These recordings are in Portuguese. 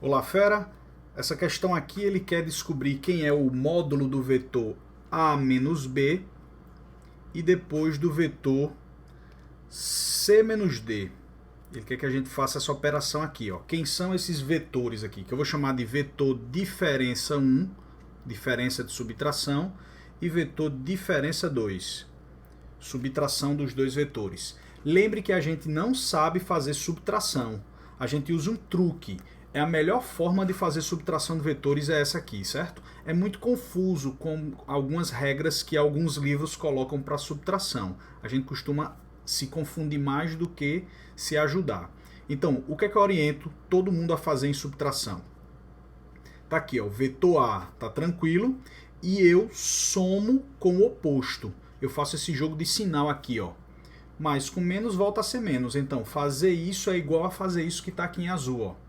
Olá, fera! Essa questão aqui ele quer descobrir quem é o módulo do vetor a menos b e depois do vetor c menos d. Ele quer que a gente faça essa operação aqui, ó. Quem são esses vetores aqui? Que eu vou chamar de vetor diferença 1, diferença de subtração, e vetor diferença 2, subtração dos dois vetores. Lembre que a gente não sabe fazer subtração. A gente usa um truque. É a melhor forma de fazer subtração de vetores é essa aqui, certo? É muito confuso com algumas regras que alguns livros colocam para subtração. A gente costuma se confundir mais do que se ajudar. Então, o que é que eu oriento todo mundo a fazer em subtração? Tá aqui, ó, o vetor A tá tranquilo e eu somo com o oposto. Eu faço esse jogo de sinal aqui, ó. Mais com menos volta a ser menos. Então, fazer isso é igual a fazer isso que está aqui em azul, ó.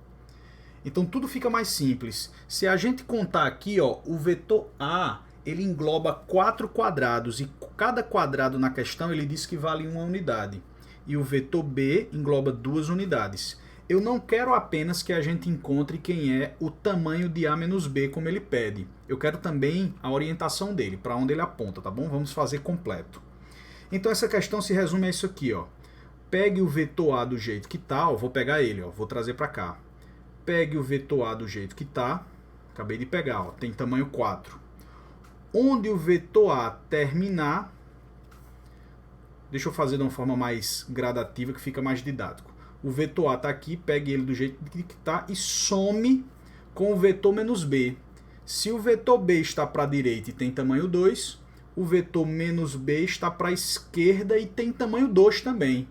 Então, tudo fica mais simples. Se a gente contar aqui, ó, o vetor A, ele engloba 4 quadrados. E cada quadrado na questão, ele diz que vale 1 unidade. E o vetor B engloba 2 unidades. Eu não quero apenas que a gente encontre quem é o tamanho de A menos B, como ele pede. Eu quero também a orientação dele, para onde ele aponta, tá bom? Vamos fazer completo. Então essa questão se resume a isso aqui, ó. Pegue o vetor A do jeito que tá, ó, vou pegar ele, ó, vou trazer para cá. Pegue o vetor A do jeito que tá, acabei de pegar, ó, tem tamanho 4. Onde o vetor A terminar, deixa eu fazer de uma forma mais gradativa que fica mais didático. O vetor A tá aqui, pegue ele do jeito que tá e some com o vetor menos B. Se o vetor B está para a direita e tem tamanho 2, o vetor menos B está para a esquerda e tem tamanho 2 também.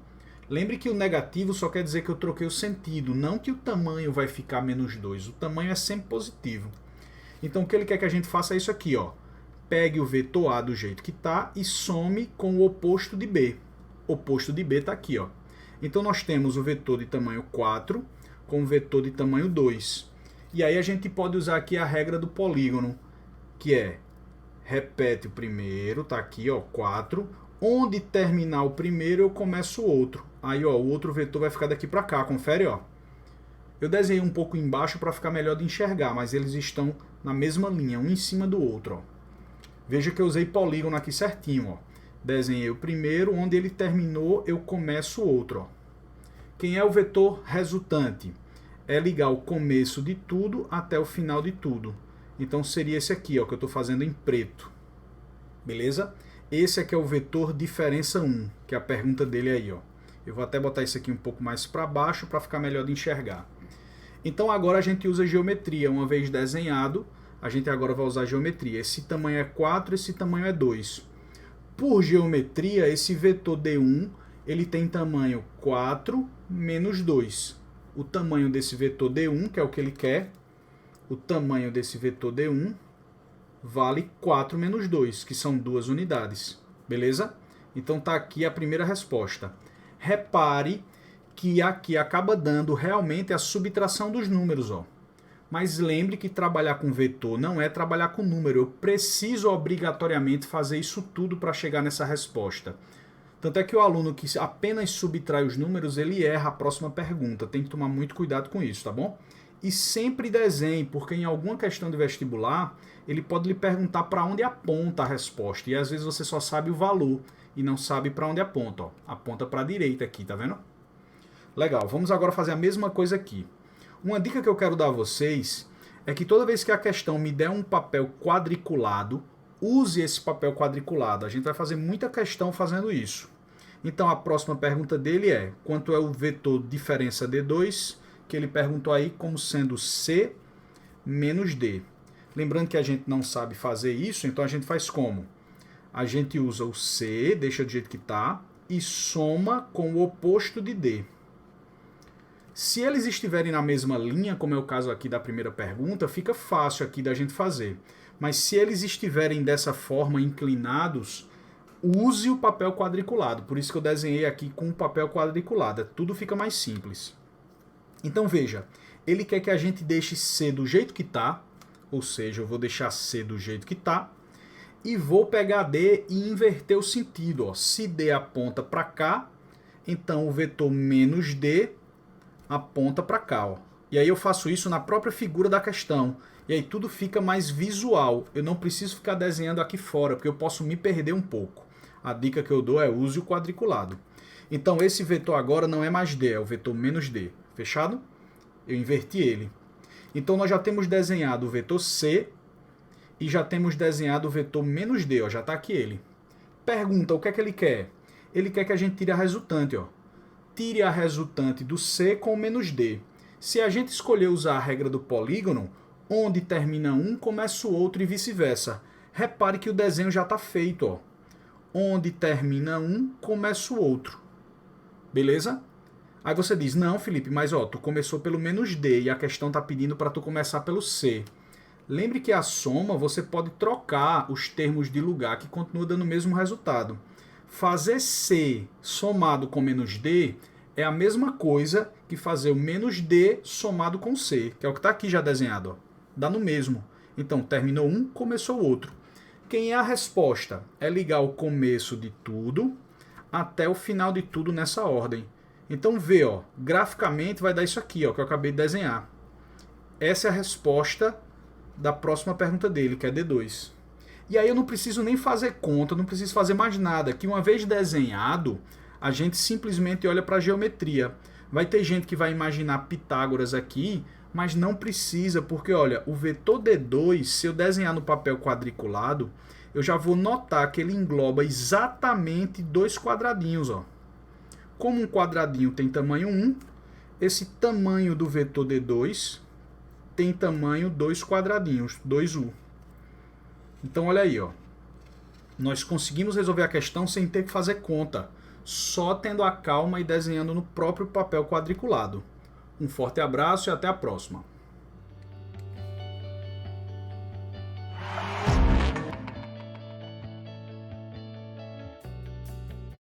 Lembre que o negativo só quer dizer que eu troquei o sentido, não que o tamanho vai ficar menos 2. O tamanho é sempre positivo. Então o que ele quer que a gente faça é isso aqui, ó. Pegue o vetor A do jeito que está e some com o oposto de B. O oposto de B está aqui, ó. Então nós temos o vetor de tamanho 4 com o vetor de tamanho 2. E aí a gente pode usar aqui a regra do polígono, que é repete o primeiro, tá aqui, ó, 4. Onde terminar o primeiro, eu começo o outro. Aí, ó, o outro vetor vai ficar daqui para cá, confere, ó. Eu desenhei um pouco embaixo para ficar melhor de enxergar, mas eles estão na mesma linha, um em cima do outro, ó. Veja que eu usei polígono aqui certinho, ó. Desenhei o primeiro, onde ele terminou, eu começo o outro, ó. Quem é o vetor resultante? É ligar o começo de tudo até o final de tudo. Então seria esse aqui, ó, que eu estou fazendo em preto. Beleza? Esse aqui é o vetor diferença 1, que é a pergunta dele aí, ó. Eu vou até botar isso aqui um pouco mais para baixo para ficar melhor de enxergar. Então agora a gente usa geometria. Uma vez desenhado, a gente agora vai usar geometria. Esse tamanho é 4, esse tamanho é 2. Por geometria, esse vetor D1, ele tem tamanho 4 menos 2. O tamanho desse vetor D1, que é o que ele quer, o tamanho desse vetor D1 vale 4 menos 2, que são 2 unidades. Beleza? Então tá aqui a primeira resposta. Repare que aqui acaba dando realmente a subtração dos números, ó. Mas lembre que trabalhar com vetor não é trabalhar com número. Eu preciso obrigatoriamente fazer isso tudo para chegar nessa resposta. Tanto é que o aluno que apenas subtrai os números, ele erra a próxima pergunta. Tem que tomar muito cuidado com isso, tá bom? E sempre desenhe, porque em alguma questão de vestibular, ele pode lhe perguntar para onde aponta a resposta. E às vezes você só sabe o valor e não sabe para onde aponta, ó. Aponta para a direita aqui, tá vendo? Legal, vamos agora fazer a mesma coisa aqui. Uma dica que eu quero dar a vocês é que toda vez que a questão me der um papel quadriculado, use esse papel quadriculado. A gente vai fazer muita questão fazendo isso. Então a próxima pergunta dele é: quanto é o vetor diferença D2, que ele perguntou aí como sendo C menos D. Lembrando que a gente não sabe fazer isso, então a gente faz como? A gente usa o C, deixa do jeito que está, e soma com o oposto de D. Se eles estiverem na mesma linha, como é o caso aqui da primeira pergunta, fica fácil aqui da gente fazer. Mas se eles estiverem dessa forma inclinados, use o papel quadriculado. Por isso que eu desenhei aqui com o papel quadriculado. Tudo fica mais simples. Então veja, ele quer que a gente deixe C do jeito que está, ou seja, eu vou deixar C do jeito que está, e vou pegar D e inverter o sentido. Ó. Se D aponta para cá, então o vetor menos D aponta para cá. Ó. E aí eu faço isso na própria figura da questão. E aí tudo fica mais visual. Eu não preciso ficar desenhando aqui fora, porque eu posso me perder um pouco. A dica que eu dou é use o quadriculado. Então esse vetor agora não é mais D, é o vetor menos D. Fechado? Eu inverti ele. Então nós já temos desenhado o vetor C e já temos desenhado o vetor menos D. Ó, já está aqui ele. Pergunta, o que é que ele quer? Ele quer que a gente tire a resultante. Ó. Tire a resultante do C com o menos D. Se a gente escolher usar a regra do polígono, onde termina um, começa o outro e vice-versa. Repare que o desenho já está feito. Ó. Onde termina um, começa o outro. Beleza? Aí você diz, não, Felipe, mas ó, tu começou pelo menos D e a questão está pedindo para tu começar pelo C. Lembre que a soma você pode trocar os termos de lugar que continua dando o mesmo resultado. Fazer C somado com menos D é a mesma coisa que fazer o menos D somado com C, que é o que está aqui já desenhado. Ó. Dá no mesmo. Então, terminou um, começou o outro. Quem é a resposta? É ligar o começo de tudo até o final de tudo nessa ordem. Então, vê, ó, graficamente vai dar isso aqui, ó, que eu acabei de desenhar. Essa é a resposta da próxima pergunta dele, que é D2. E aí eu não preciso nem fazer conta, não preciso fazer mais nada, que uma vez desenhado, a gente simplesmente olha para a geometria. Vai ter gente que vai imaginar Pitágoras aqui, mas não precisa, porque olha, o vetor D2, se eu desenhar no papel quadriculado, eu já vou notar que ele engloba exatamente dois quadradinhos. Ó. Como um quadradinho tem tamanho 1, esse tamanho do vetor D2 tem tamanho 2 quadradinhos, 2U. Então olha aí, ó. Nós conseguimos resolver a questão sem ter que fazer conta, só tendo a calma e desenhando no próprio papel quadriculado. Um forte abraço e até a próxima.